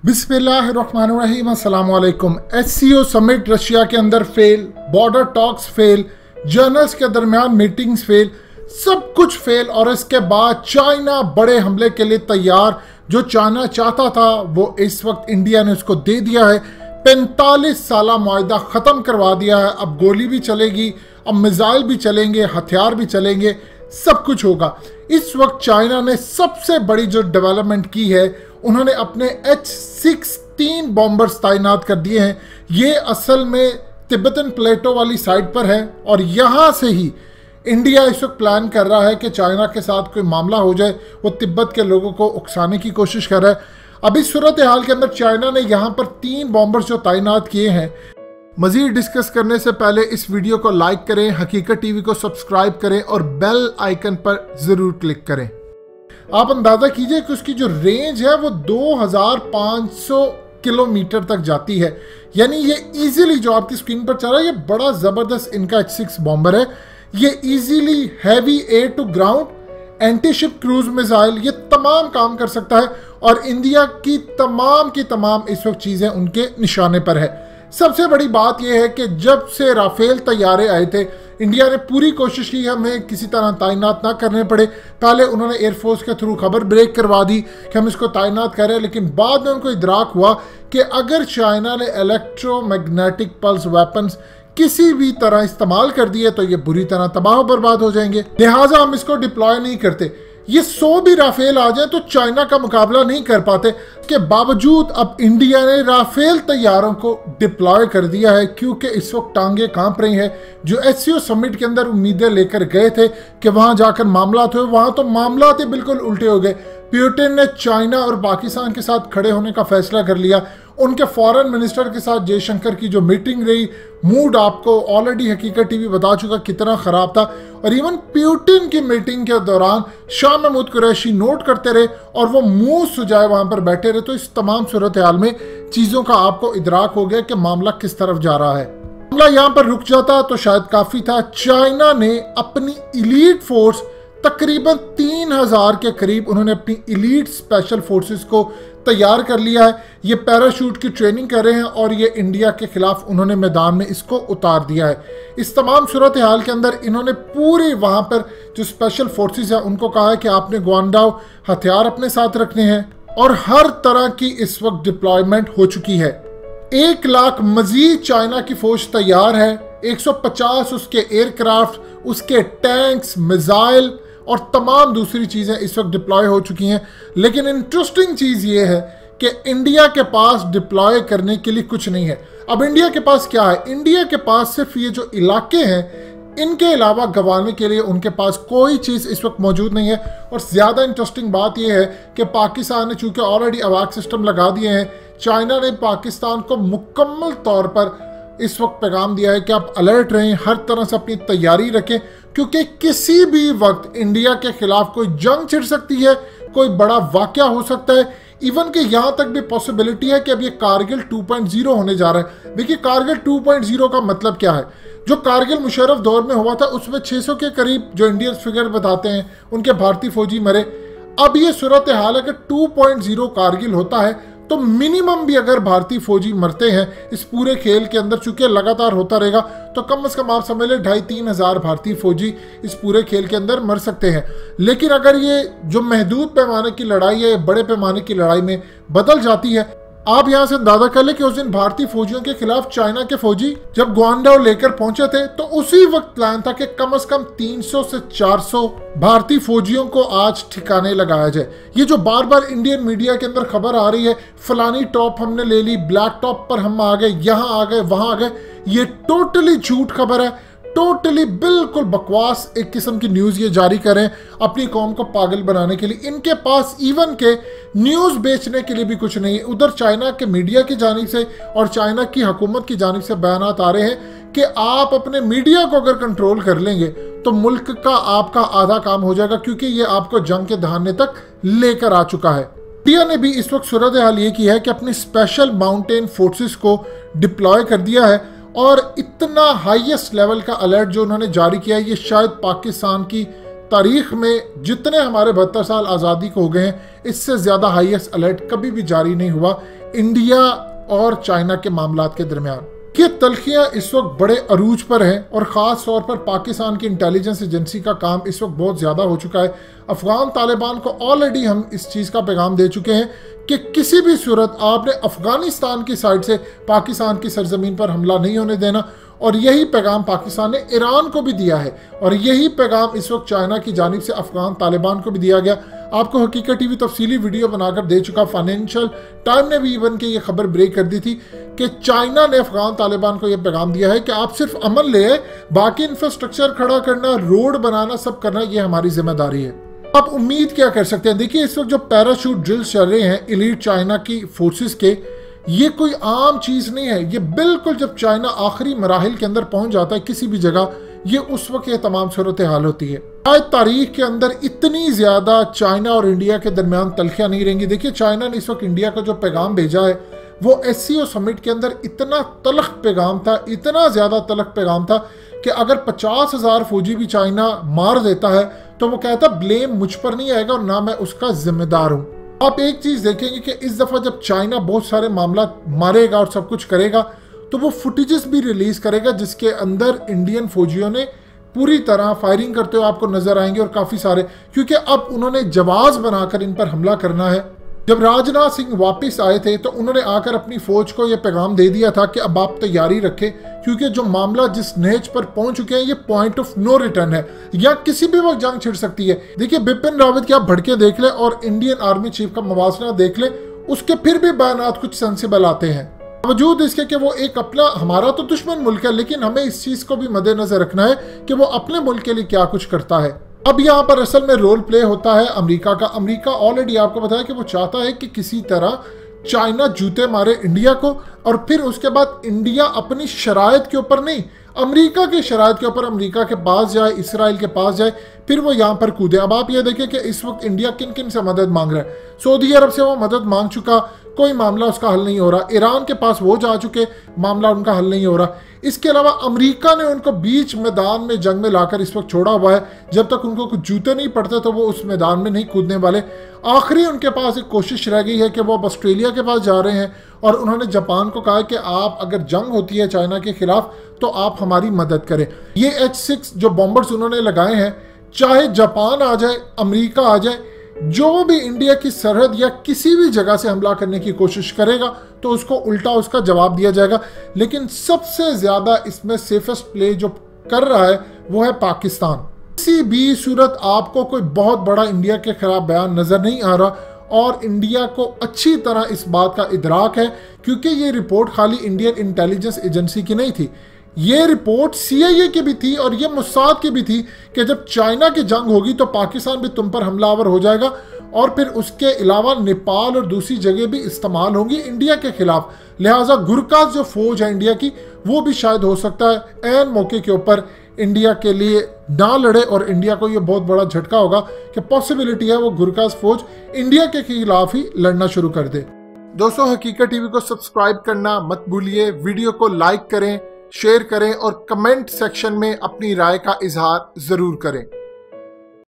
बिस्मिल्लाहिर्रहमानिर्रहीम, अस्सलाम वालेकुम। एससीओ समिट रशिया के अंदर fail, border talks fail, journals के दरमियान मीटिंग्स फेल, सब कुछ फेल। और इसके बाद चाइना बड़े हमले के लिए तैयार। जो चाइना चाहता था वो इस वक्त इंडिया ने उसको दे दिया है। 45 साला मुआहदा ख़त्म करवा दिया है। अब गोली भी चलेगी, अब मिसाइल भी चलेंगे, हथियार भी चलेंगे, सब कुछ होगा। इस वक्त चाइना ने सबसे बड़ी जो डेवलपमेंट की है, उन्होंने अपने H-16 बॉम्बर्स तैनात कर दिए हैं। ये असल में तिब्बतन प्लेटो वाली साइड पर है और यहाँ से ही इंडिया इस वक्त प्लान कर रहा है कि चाइना के साथ कोई मामला हो जाए। वो तिब्बत के लोगों को उकसाने की कोशिश कर रहा है। अभी सूरत हाल के अंदर चाइना ने यहाँ पर 3 बॉम्बर्स जो तैनात किए हैं। मजीद डिस्कस करने से पहले इस वीडियो को लाइक करें, हकीकत टीवी को सब्सक्राइब करें और बेल आइकन पर ज़रूर क्लिक करें। आप अंदाज़ा कीजिए कि उसकी जो रेंज है वो 2500 किलोमीटर तक जाती है। यानी ये इजीली, जो आपकी स्क्रीन पर चल रहा है, ये बड़ा ज़बरदस्त इनका H-6 बॉम्बर है। ये easily heavy air to ground, anti ship cruise missile, ये तमाम काम कर सकता है। और इंडिया की तमाम इस वक्त चीज़ें उनके निशाने पर है। सबसे बड़ी बात यह है कि जब से राफेल तैयारे आए थे, इंडिया ने पूरी कोशिश की हमें किसी तरह तैनात ना करने पड़े। पहले उन्होंने एयरफोर्स के थ्रू खबर ब्रेक करवा दी कि हम इसको तैनात करें, लेकिन बाद में उनको इदराक हुआ कि अगर चाइना ने इलेक्ट्रोमैग्नेटिक पल्स वेपन्स किसी भी तरह इस्तेमाल कर दिए तो ये बुरी तरह तबाह बर्बाद हो जाएंगे। लिहाजा हम इसको डिप्लॉय नहीं करते। ये 100 भी राफेल आ जाए तो चाइना का मुकाबला नहीं कर पाते। के बावजूद अब इंडिया ने राफेल तैयारों को डिप्लॉय कर दिया है, क्योंकि इस वक्त टांगे कांप रही हैं। जो एससीओ समिट के अंदर उम्मीदें लेकर गए थे कि वहां जाकर मामलात हुए, वहां तो मामलात ही बिल्कुल उल्टे हो गए। पुतिन ने चाइना और पाकिस्तान के साथ खड़े होने का फैसला कर लिया। उनके फॉरेन मिनिस्टर के साथ जयशंकर की जो मीटिंग रही, मूड आपको ऑलरेडी हकीकत टीवी बता चुका कितना ख़राब था। और इवन पुतिन की मीटिंग के दौरान शाह महमूद कुरैशी नोट करते रहे और वो मुंह सुजाए वहां पर बैठे रहे। तो इस तमाम सूरत हाल में चीज़ों का आपको इदराक हो गया कि मामला किस तरफ जा रहा है। मामला यहाँ पर रुक जाता तो शायद काफ़ी था। चाइना ने अपनी इलीट फोर्स तकरीबन 3000 के करीब उन्होंने अपनी इलीट स्पेशल फोर्सेस को तैयार कर लिया है। ये पैराशूट की ट्रेनिंग कर रहे हैं और ये इंडिया के खिलाफ उन्होंने मैदान में इसको उतार दिया है। इस तमाम सूरत हाल के अंदर इन्होंने पूरी वहाँ पर जो स्पेशल फोर्सेस हैं उनको कहा है कि आपने ग्वांडाओ हथियार अपने साथ रखने हैं। और हर तरह की इस वक्त डिप्लॉयमेंट हो चुकी है। 1 लाख मजीद चाइना की फौज तैयार है। 150 उसके एयरक्राफ्ट, उसके टैंक्स, मिसाइल और तमाम दूसरी चीज़ें इस वक्त डिप्लॉय हो चुकी हैं। लेकिन इंटरेस्टिंग चीज़ ये है कि इंडिया के पास डिप्लॉय करने के लिए कुछ नहीं है। अब इंडिया के पास क्या है? इंडिया के पास सिर्फ ये जो इलाके हैं, इनके अलावा गंवाने के लिए उनके पास कोई चीज़ इस वक्त मौजूद नहीं है। और ज़्यादा इंटरेस्टिंग बात यह है कि पाकिस्तान ने चूँकि ऑलरेडी अवाक सिस्टम लगा दिए हैं, चाइना ने पाकिस्तान को मुकम्मल तौर पर इस वक्त पैगाम दिया है कि आप अलर्ट रहें, हर तरह से अपनी तैयारी रखें, क्योंकि किसी भी वक्त इंडिया के खिलाफ कोई जंग छिड़ सकती है, कोई बड़ा वाकया हो सकता है। इवन कि यहाँ तक भी पॉसिबिलिटी है कि अब ये कारगिल 2.0 होने जा रहा है। देखिए, कारगिल 2.0 का मतलब क्या है? जो कारगिल मुशर्रफ दौर में हुआ था उसमें 600 के करीब जो इंडियन फिगर बताते हैं उनके भारतीय फौजी मरे। अब ये सूरत हाल है कि 2.0 कारगिल होता है तो मिनिमम भी अगर भारतीय फौजी मरते हैं इस पूरे खेल के अंदर, चूंकि लगातार होता रहेगा, तो कम से कम आप समझ लें 2,500-3 हज़ार भारतीय फौजी इस पूरे खेल के अंदर मर सकते हैं। लेकिन अगर ये जो महदूद पैमाने की लड़ाई है बड़े पैमाने की लड़ाई में बदल जाती है, आप यहाँ से अंदाजा कर ले कि उस दिन भारतीय फौजियों के खिलाफ चाइना के फौजी जब ग्वांडाओ लेकर पहुंचे थे तो उसी वक्त प्लान था कि कम से कम 300 से 400 भारतीय फौजियों को आज ठिकाने लगाया जाए। ये जो बार बार इंडियन मीडिया के अंदर खबर आ रही है, फलानी टॉप हमने ले ली, ब्लैक टॉप पर हम आ गए, यहाँ आ गए, वहां आ गए, ये टोटली झूठ खबर है। टोटली बिल्कुल बकवास एक किस्म की न्यूज़ ये जारी करें अपनी कौम को पागल बनाने के लिए। इनके पास इवन के न्यूज़ बेचने के लिए भी कुछ नहीं है। उधर चाइना के मीडिया की जानिब से और चाइना की हुकूमत की जानिब से बयानात आ रहे हैं कि आप अपने मीडिया को अगर कंट्रोल कर लेंगे तो मुल्क का आपका आधा काम हो जाएगा, क्योंकि ये आपको जंग के दहाने तक लेकर आ चुका है। इंडिया ने भी इस वक्त सूरत हाल ये की है कि अपनी स्पेशल माउंटेन फोर्सेस को डिप्लॉय कर दिया है। और इतना हाईएस्ट लेवल का अलर्ट जो उन्होंने जारी किया है, ये शायद पाकिस्तान की तारीख में जितने हमारे 72 साल आज़ादी को हो गए हैं, इससे ज़्यादा हाईएस्ट अलर्ट कभी भी जारी नहीं हुआ इंडिया और चाइना के मामलात के दरमियान। ये तल्खियां इस वक्त बड़े अरूज पर हैं और ख़ास तौर पर पाकिस्तान की इंटेलिजेंस एजेंसी का काम इस वक्त बहुत ज़्यादा हो चुका है। अफगान तालिबान को ऑलरेडी हम इस चीज़ का पैगाम दे चुके हैं कि किसी भी सूरत आपने अफगानिस्तान की साइड से पाकिस्तान की सरजमीन पर हमला नहीं होने देना, और यही पैगाम पाकिस्तान ने ईरान को भी दिया है और यही पैगाम इस वक्त चाइना की जानिब से अफगान तालिबान को भी दिया गया। आपको हकीकत टीवी तफसीली वीडियो बनाकर दे चुका, फाइनेंशियल टाइम ने भी इवन के ये खबर ब्रेक कर दी थी कि चाइना ने अफगान तालिबान को यह पैगाम दिया है कि आप सिर्फ अमन ले आए, बाकी इंफ्रास्ट्रक्चर खड़ा करना, रोड बनाना, सब करना ये हमारी जिम्मेदारी है। आप उम्मीद क्या कर सकते हैं? देखिए इस वक्त जो पैराशूट ड्रिल्स चल रहे हैं इलीट चाइना की फोर्सेस के, ये कोई आम चीज नहीं है। ये बिल्कुल जब चाइना आखिरी मराहिल के अंदर पहुंच जाता है किसी भी जगह, ये उस वक्त ये तमाम सूरत हाल होती है। शायद तारीख के अंदर इतनी ज्यादा चाइना और इंडिया के दरमियान तल्खियां नहीं रहेंगी। देखिए चाइना ने इस वक्त इंडिया का जो पैगाम भेजा है वो SCO समिट के अंदर इतना तलख पैगाम था, इतना ज्यादा तलख पैगाम था कि अगर 50,000 फौजी भी चाइना मार देता है तो वो कहता ब्लेम मुझ पर नहीं आएगा और ना मैं उसका जिम्मेदार हूं। आप एक चीज देखेंगे कि इस दफा जब चाइना बहुत सारे मामला मारेगा और सब कुछ करेगा तो वो फुटेजेस भी रिलीज करेगा जिसके अंदर इंडियन फौजियों ने पूरी तरह फायरिंग करते हुए आपको नजर आएंगे, और काफी सारे, क्योंकि अब उन्होंने जवाब बनाकर इन पर हमला करना है। जब राजनाथ सिंह वापस आए थे तो उन्होंने आकर अपनी फौज को यह पैगाम दे दिया था कि अब आप तैयारी रखें, क्योंकि जो मामला जिस नेच पर पहुंच चुके हैं ये पॉइंट ऑफ नो रिटर्न है, या किसी भी वक्त जंग छिड़ सकती है। देखिए बिपिन रावत की आप भड़के देख ले और इंडियन आर्मी चीफ का मवासना देख ले, उसके फिर भी बयानात कुछ सेंसिबल आते हैं, बावजूद इसके कि वो एक अपना, हमारा तो दुश्मन मुल्क है, लेकिन हमें इस चीज को भी मद्देनजर रखना है कि वो अपने मुल्क के लिए क्या कुछ करता है। अब यहाँ पर असल में रोल प्ले होता है अमेरिका का। अमेरिका ऑलरेडी आपको बताया कि वो चाहता है कि किसी तरह चाइना जूते मारे इंडिया को, और फिर उसके बाद इंडिया अपनी शराइत के ऊपर नहीं, अमेरिका की शराइत के ऊपर अमेरिका के पास जाए, इसराइल के पास जाए, फिर वो यहाँ पर कूदे। अब आप ये देखें कि इस वक्त इंडिया किन किन से मदद मांग रहा है। सऊदी अरब से वो मदद मांग चुका, कोई मामला उसका हल नहीं हो रहा। ईरान के पास वो जा चुके, मामला उनका हल नहीं हो रहा। इसके अलावा अमेरिका ने उनको बीच मैदान में जंग में लाकर इस वक्त छोड़ा हुआ है। जब तक उनको कुछ जूते नहीं पड़ते तो वो उस मैदान में नहीं कूदने वाले। आखिरी उनके पास एक कोशिश रह गई है कि वो अब ऑस्ट्रेलिया के पास जा रहे हैं और उन्होंने जापान को कहा कि आप अगर जंग होती है चाइना के खिलाफ तो आप हमारी मदद करें। ये H-6 जो बॉम्बर्स उन्होंने लगाए हैं, चाहे जापान आ जाए, अमेरिका आ जाए, जो भी इंडिया की सरहद या किसी भी जगह से हमला करने की कोशिश करेगा तो उसको उल्टा उसका जवाब दिया जाएगा। लेकिन सबसे ज्यादा इसमें सेफेस्ट प्ले जो कर रहा है वो है पाकिस्तान। किसी भी सूरत आपको कोई बहुत बड़ा इंडिया के खिलाफ बयान नजर नहीं आ रहा, और इंडिया को अच्छी तरह इस बात का इदराक है, क्योंकि ये रिपोर्ट खाली इंडियन इंटेलिजेंस एजेंसी की नहीं थी, ये रिपोर्ट CIA की भी थी और ये मुसाद की भी थी कि जब चाइना की जंग होगी तो पाकिस्तान भी तुम पर हमलावर हो जाएगा, और फिर उसके अलावा नेपाल और दूसरी जगह भी इस्तेमाल होंगी इंडिया के खिलाफ। लिहाजा गुरकाज जो फौज है इंडिया की वो भी शायद हो सकता है ऐन मौके के ऊपर इंडिया के लिए ना लड़े, और इंडिया को ये बहुत बड़ा झटका होगा कि पॉसिबिलिटी है वो गुरकाज फौज इंडिया के खिलाफ ही लड़ना शुरू कर दे। दोस्तों हकीकत टीवी को सब्सक्राइब करना मत भूलिए, वीडियो को लाइक करें, शेयर करें और कमेंट सेक्शन में अपनी राय का इजहार जरूर करें।